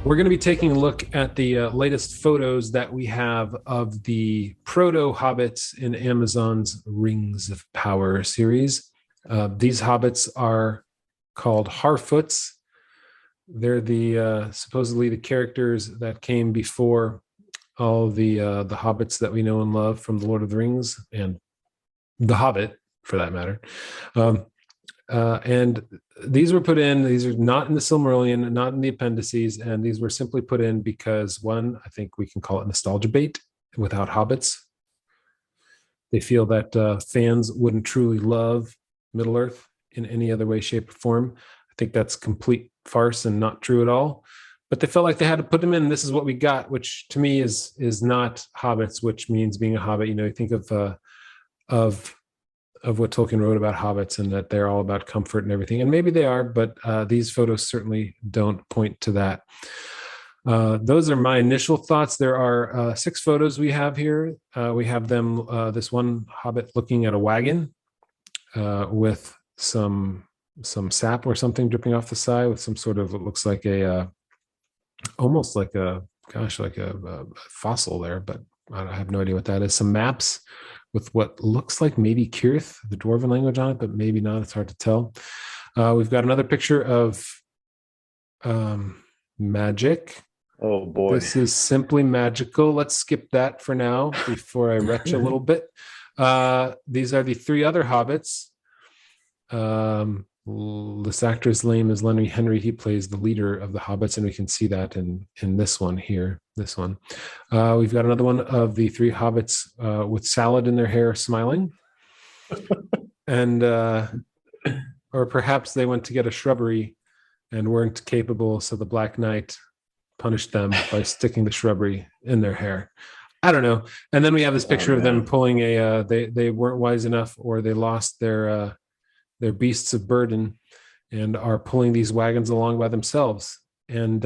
We're going to be taking a look at the latest photos that we have of the proto hobbits in Amazon's Rings of Power series. These hobbits are called Harfoots. They're the supposedly the characters that came before all the hobbits that we know and love from the Lord of the Rings and the Hobbit, for that matter. And these were put in, these are not in the Silmarillion, not in the appendices, and these were simply put in because, one, I think we can call it nostalgia bait without hobbits. They feel that fans wouldn't truly love Middle Earth in any other way, shape, or form. I think that's complete farce and not true at all. But they felt like they had to put them in. This is what we got, which to me is not hobbits, which means being a hobbit. You think of what Tolkien wrote about hobbits and that they're all about comfort and everything. And maybe they are, but these photos certainly don't point to that. Those are my initial thoughts. There are 6 photos we have here. We have them, this one hobbit looking at a wagon with some sap or something dripping off the side with some sort of, it looks like almost like a fossil there, but I have no idea what that is. Some maps with what looks like maybe Kirith, the Dwarven language on it, but maybe not. It's hard to tell. We've got another picture of magic. Oh boy. This is simply magical. Let's skip that for now before I retch a little bit. These are the 3 other hobbits. This actor's name is Lenny Henry. He plays the leader of the hobbits, and we can see that in this one here. This one. We've got another one of the 3 hobbits with salad in their hair, smiling, and or perhaps they went to get a shrubbery and weren't capable, so the Black Knight punished them by sticking the shrubbery in their hair. I don't know. And then we have this picture of them pulling they weren't wise enough, or they lost their beasts of burden and are pulling these wagons along by themselves. And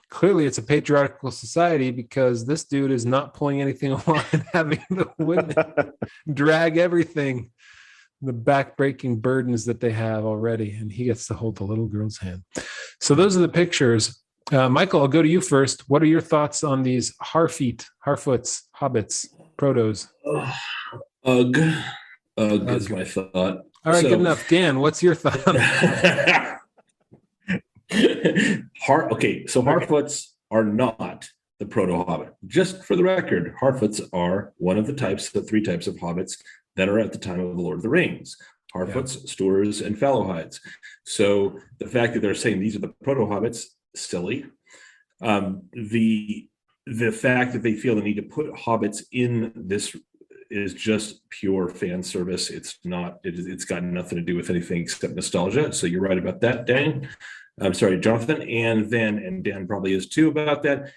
clearly it's a patriarchal society, because this dude is not pulling anything along and having the women drag everything, the back-breaking burdens that they have already, and he gets to hold the little girl's hand. So those are the pictures. Michael, I'll go to you first. What are your thoughts on these Harfoots, hobbits, protos? Ugh is my thought. All right, good enough. Dan, what's your thought? Okay, so Harfoots are not the proto-hobbit. Just for the record, Harfoots are one of the 3 types of hobbits that are at the time of the Lord of the Rings. Harfoots, Stoors, and Fellowhides. So the fact that they're saying these are the proto-hobbits, silly. The fact that they feel the need to put hobbits in this is just pure fan service. It's not. It's got nothing to do with anything except nostalgia. So you're right about that, Dan. I'm sorry, Jonathan, and Dan probably is too about that.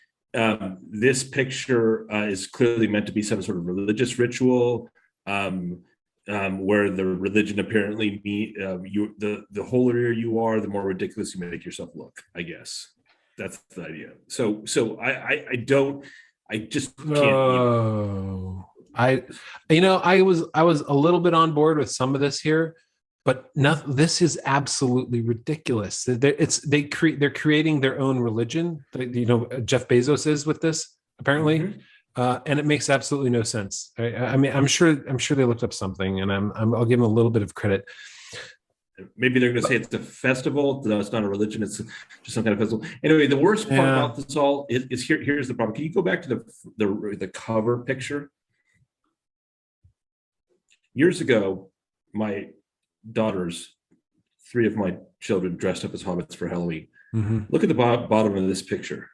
This picture is clearly meant to be some sort of religious ritual, where the religion apparently the holier you are, the more ridiculous you make yourself look. I guess that's the idea. So I just can't. I was a little bit on board with some of this here, but this is absolutely ridiculous. They're creating their own religion. Jeff Bezos is with this apparently, and it makes absolutely no sense. I mean, I'm sure they looked up something, and I'll give them a little bit of credit. Maybe they're going to say it's a festival. No, it's not a religion. It's just some kind of festival. Anyway, the worst part about this all is here's the problem. Can you go back to the cover picture? Years ago, my daughters, 3 of my children, dressed up as hobbits for Halloween. Mm-hmm. Look at the bottom of this picture.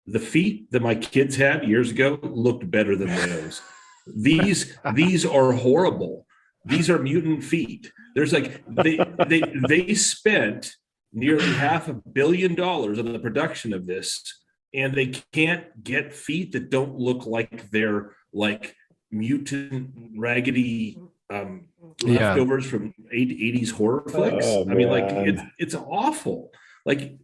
The feet that my kids had years ago looked better than those. These are horrible. These are mutant feet. There's they spent nearly $500 million on the production of this, and they can't get feet that don't look like they're like mutant raggedy leftovers from 80s horror flicks. I mean, like it's awful. Like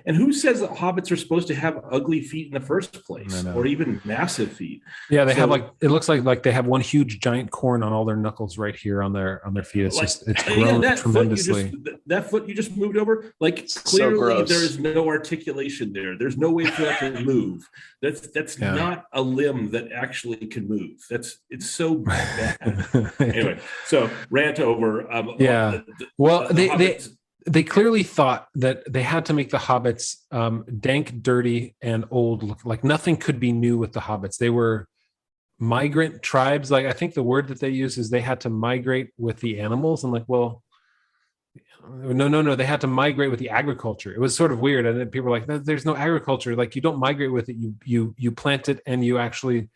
And who says that hobbits are supposed to have ugly feet in the first place, know. or even massive feet? Yeah, they have So, like, it looks like they have one huge giant corn on all their knuckles right here on their feet. It's like, just, it's yeah, grown tremendously. that foot you just moved over, like So clearly there gross. is no articulation there. There's no way for that to move. That's Yeah. not a limb that actually can move. It's so bad. Anyway, so rant over. Yeah. Well, the they Hobbits- they clearly thought that they had to make the hobbits dank, dirty, and old. Look like nothing could be new with the hobbits. They were migrant tribes. Like, I think the word that they use is they had to migrate with the animals. And like, well, no, they had to migrate with the agriculture. It was sort of weird. And then people were like, there's no agriculture. Like, you don't migrate with it. You plant it and you actually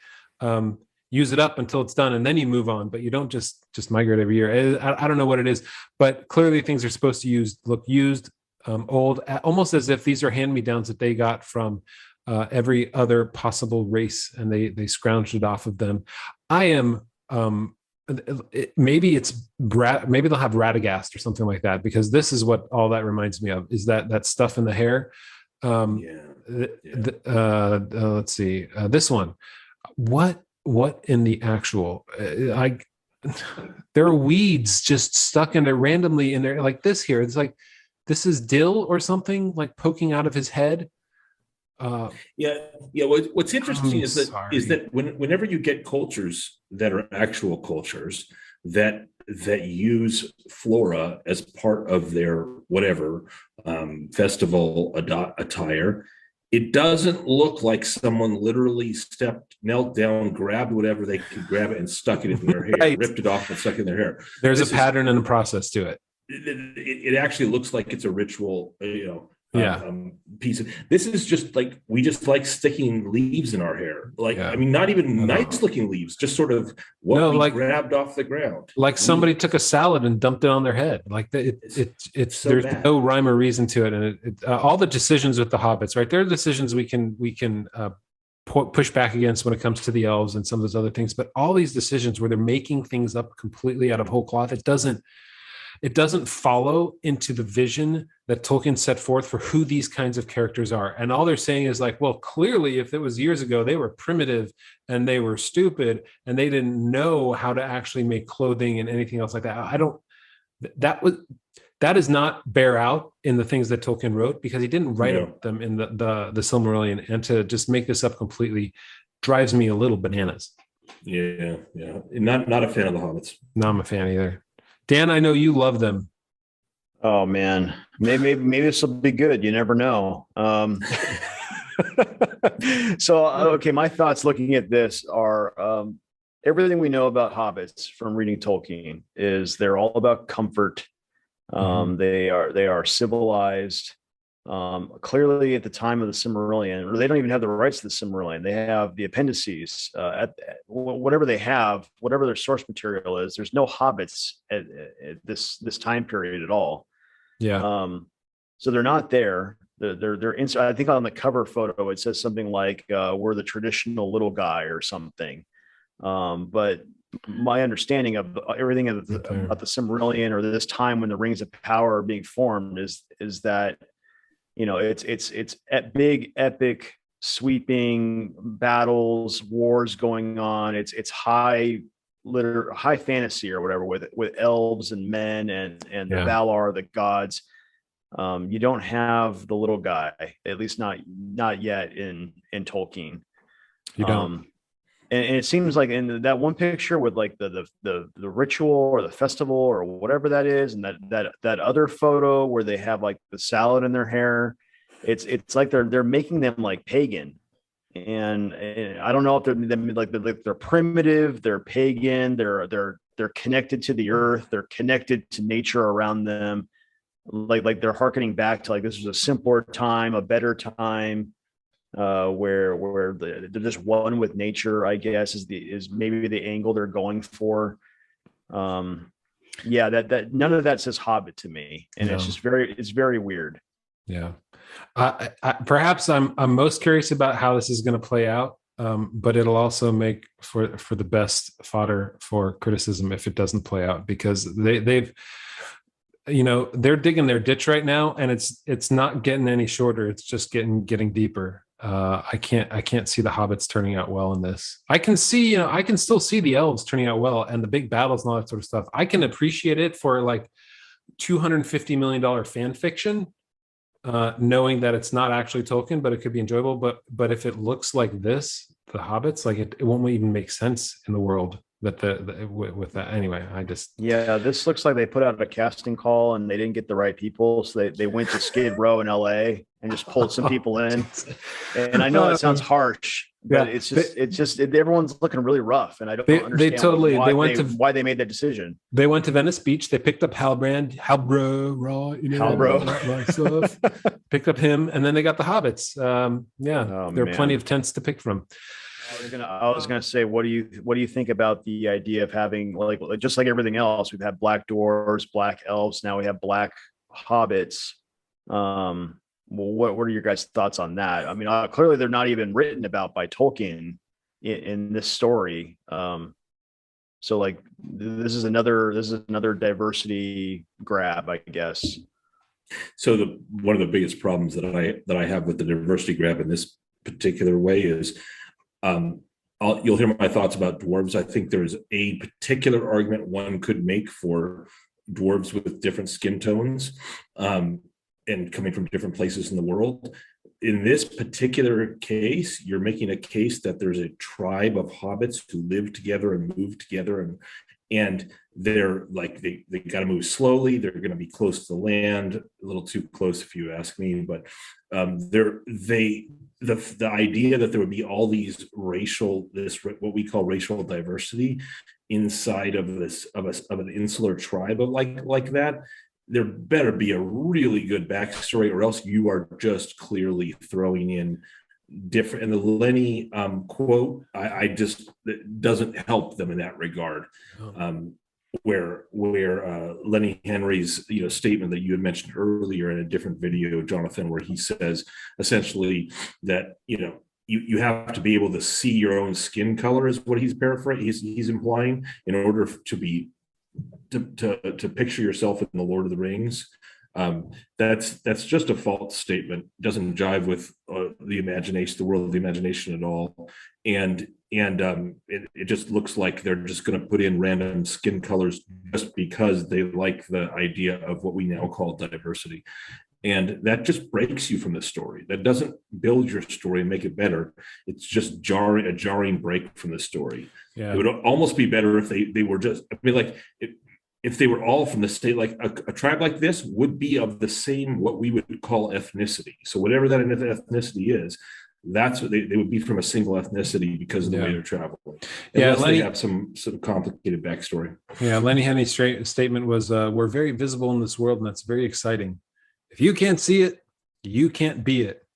use it up until it's done, and then you move on. But you don't just migrate every year. I don't know what it is, but clearly things are supposed to look used, old, almost as if these are hand-me-downs that they got from every other possible race, and they scrounged it off of them. I am maybe maybe they'll have Radagast or something like that, because this is what all that reminds me of, is that stuff in the hair. Let's see, this one. What in the actual, there are weeds just stuck in there randomly in there, like this here. It's like, this is dill or something, like poking out of his head. What's interesting is sorry. that whenever you get cultures that are actual cultures that use flora as part of their whatever festival attire, it doesn't look like someone literally knelt down, grabbed whatever they could grab it and stuck it in their hair, Right. ripped it off and stuck it in their hair. There's a pattern and a process to it. It actually looks like it's a ritual, piece of. This is just like, we just like sticking leaves in our hair. Like, Yeah. I mean, not even nice looking leaves, just sort of we grabbed off the ground. Like somebody took a salad and dumped it on their head. Like it's so there's bad. no rhyme or reason to it. And all the decisions with the hobbits, right? There are decisions we can push back against when it comes to the elves and some of those other things. But all these decisions where they're making things up completely out of whole cloth, it doesn't follow into the vision that Tolkien set forth for who these kinds of characters are. And all they're saying is like, well, clearly, if it was years ago, they were primitive and they were stupid and they didn't know how to actually make clothing and anything else like that. That does not bear out in the things that Tolkien wrote, because he didn't write about them in the Silmarillion. And to just make this up completely drives me a little bananas. Yeah. Not a fan of the Hobbits. No, I'm a fan either. Dan, I know you love them. Oh man, maybe this will be good. You never know. So okay, my thoughts looking at this are everything we know about hobbits from reading Tolkien is they're all about comfort. They are civilized. Clearly, at the time of the Silmarillion, they don't even have the rights to the Silmarillion. They have the appendices. Whatever they have, whatever their source material is, there's no hobbits at this time period at all. Yeah. So they're not there. They're inside. I think on the cover photo it says something like we're the traditional little guy or something. But my understanding of everything about the Silmarillion, or this time when the Rings of Power are being formed, is that, you know, it's big, epic, sweeping battles, wars going on. It's high fantasy or whatever, with elves and men and the Valar, the gods. You don't have the little guy, at least not yet in Tolkien. You don't. And it seems like in that one picture with like the ritual or the festival or whatever that is, and that other photo where they have like the salad in their hair, it's like they're making them like pagan. And I don't know if they're primitive, they're pagan, they're connected to the earth, they're connected to nature around them, like they're hearkening back to like this was a simpler time, a better time, where they're just one with nature, I guess, is maybe the angle they're going for. That none of that says Hobbit to me, and it's just very weird. Yeah. Perhaps I'm most curious about how this is going to play out, but it'll also make for the best fodder for criticism if it doesn't play out, because they've they're digging their ditch right now, and it's not getting any shorter. It's just getting deeper. I can't see the hobbits turning out well in this. I can still see the elves turning out well, and the big battles and all that sort of stuff. I can appreciate it for like $250 million fan fiction, knowing that it's not actually Tolkien, but it could be enjoyable. But if it looks like this, the hobbits, like it won't even make sense in the world that with that. Anyway, this looks like they put out a casting call and they didn't get the right people, so they went to Skid Row in LA and just pulled some people in. And I know it sounds harsh, but everyone's looking really rough, and I don't understand why they made that decision. They went to Venice Beach. They picked up Halbrand, picked up him, and then they got the hobbits. There are plenty of tents to pick from. I was gonna say, what do you think about the idea of having, like just like everything else, we've had black dwarves, black elves, now we have black hobbits. What are your guys' thoughts on that? I mean, clearly they're not even written about by Tolkien in this story. So like this is another diversity grab, I guess. So one of the biggest problems that I have with the diversity grab in this particular way is, you'll hear my thoughts about dwarves. I think there's a particular argument one could make for dwarves with different skin tones, and coming from different places in the world. In this particular case, you're making a case that there's a tribe of hobbits who live together and move together, and they're like they got to move slowly. They're going to be close to the land, a little too close if you ask me. But the idea that there would be all these what we call racial diversity inside of an insular tribe of like that, there better be a really good backstory, or else you are just clearly throwing in different. And the Lenny quote, it doesn't help them in that regard. Where Lenny Henry's statement that you had mentioned earlier in a different video, Jonathan, where he says essentially that you have to be able to see your own skin color, is what he's paraphrasing. He's implying, in order to picture yourself in the Lord of the Rings. That's just a false statement. Doesn't jive with the imagination, the world of the imagination at all. And it just looks like they're just going to put in random skin colors just because they like the idea of what we now call diversity. And that just breaks you from the story. That doesn't build your story and make it better. It's just a jarring break from the story. Yeah. It would almost be better if they were just, if they were all from the state, like a tribe like this would be of the same, what we would call ethnicity. So whatever that ethnicity is, that's what they would be, from a single ethnicity, because of the way they're traveling. Unless they have some complicated backstory. Yeah, Lenny Henry's statement was, we're very visible in this world, and that's very exciting. If you can't see it, you can't be it.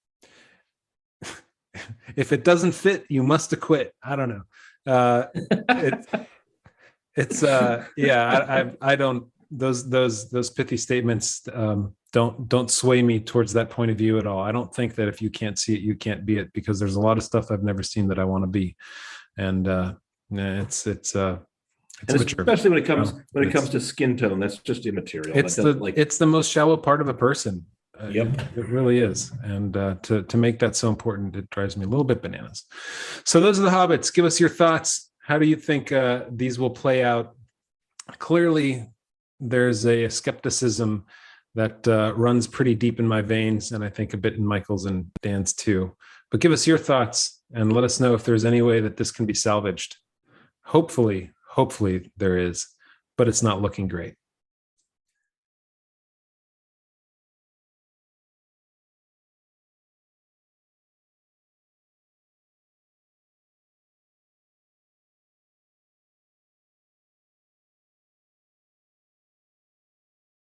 If it doesn't fit, you must acquit. I don't know. I don't, those pithy statements don't sway me towards that point of view at all. I don't think that if you can't see it, you can't be it, because there's a lot of stuff I've never seen that I want to be. And it's especially when it comes to skin tone, that's just immaterial. It's the most shallow part of a person. Yep, it really is. And to make that so important, it drives me a little bit bananas. So those are the Hobbits. Give us your thoughts. How do you think these will play out? Clearly, there's a skepticism that runs pretty deep in my veins, and I think a bit in Michael's and Dan's too. But give us your thoughts and let us know if there's any way that this can be salvaged. Hopefully there is, but it's not looking great.